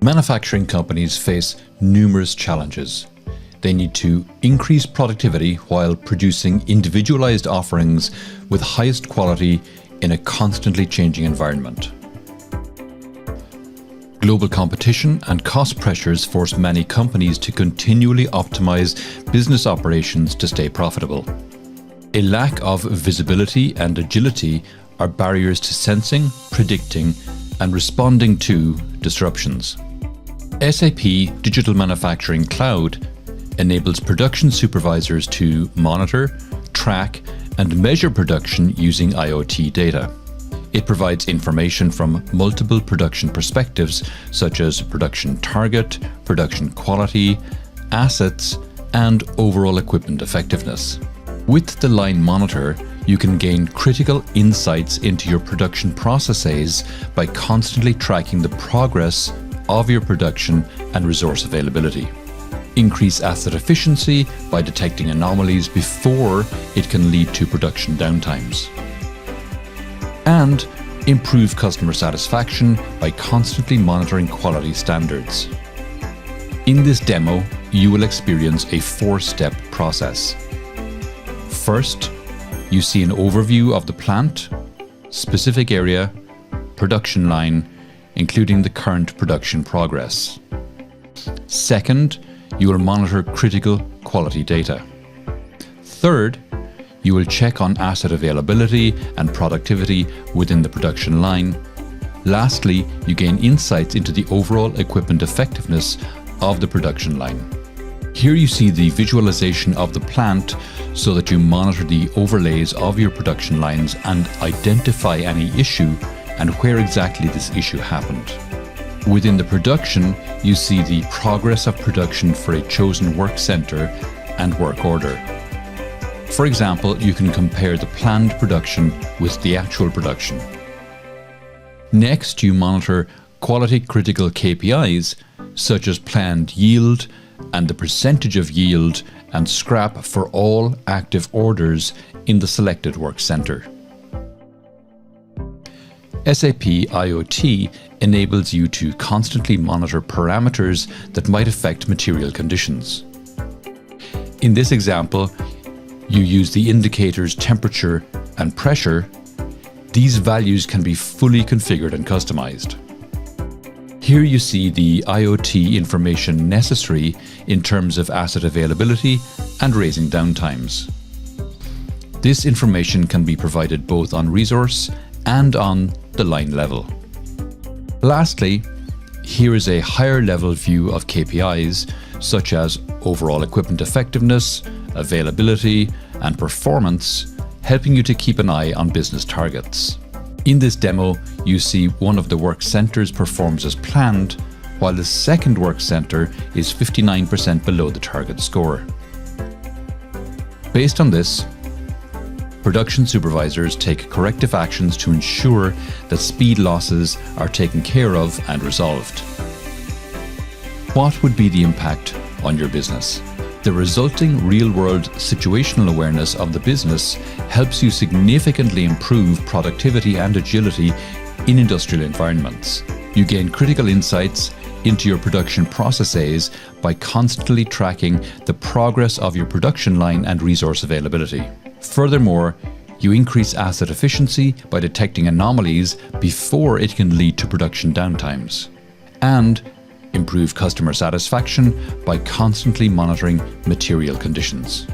Manufacturing companies face numerous challenges. They need to increase productivity while producing individualized offerings with highest quality in a constantly changing environment. Global competition and cost pressures force many companies to continually optimize business operations to stay profitable. A lack of visibility and agility are barriers to sensing, predicting, and responding to disruptions. SAP Digital Manufacturing Cloud enables production supervisors to monitor, track, and measure production using IoT data. It provides information from multiple production perspectives, such as production target, production quality, assets, and overall equipment effectiveness. With the Line Monitor, you can gain critical insights into your production processes by constantly tracking the progress of your production and resource availability. Increase asset efficiency by detecting anomalies before it can lead to production downtimes. And improve customer satisfaction by constantly monitoring quality standards. In this demo, you will experience a 4-step process. First, you see an overview of the plant, specific area, production line, including the current production progress. Second, you will monitor critical quality data. Third, you will check on asset availability and productivity within the production line. Lastly, you gain insights into the overall equipment effectiveness of the production line. Here you see the visualization of the plant so that you monitor the overlays of your production lines and identify any issue and where exactly this issue happened. Within the production, you see the progress of production for a chosen work center and work order. For example, you can compare the planned production with the actual production. Next, you monitor quality critical KPIs such as planned yield and the percentage of yield and scrap for all active orders in the selected work center. SAP IoT enables you to constantly monitor parameters that might affect material conditions. In this example, you use the indicators temperature and pressure. These values can be fully configured and customized. Here you see the IoT information necessary in terms of asset availability and raising downtimes. This information can be provided both on resource and on the line level. Lastly, here is a higher level view of KPIs such as overall equipment effectiveness, availability, and performance, helping you to keep an eye on business targets. In this demo, you see one of the work centers performs as planned, while the second work center is 59% below the target score. Based on this, production supervisors take corrective actions to ensure that speed losses are taken care of and resolved. What would be the impact on your business? The resulting real-world situational awareness of the business helps you significantly improve productivity and agility in industrial environments. You gain critical insights into your production processes by constantly tracking the progress of your production line and resource availability. Furthermore, you increase asset efficiency by detecting anomalies before it can lead to production downtimes. And improve customer satisfaction by constantly monitoring material conditions.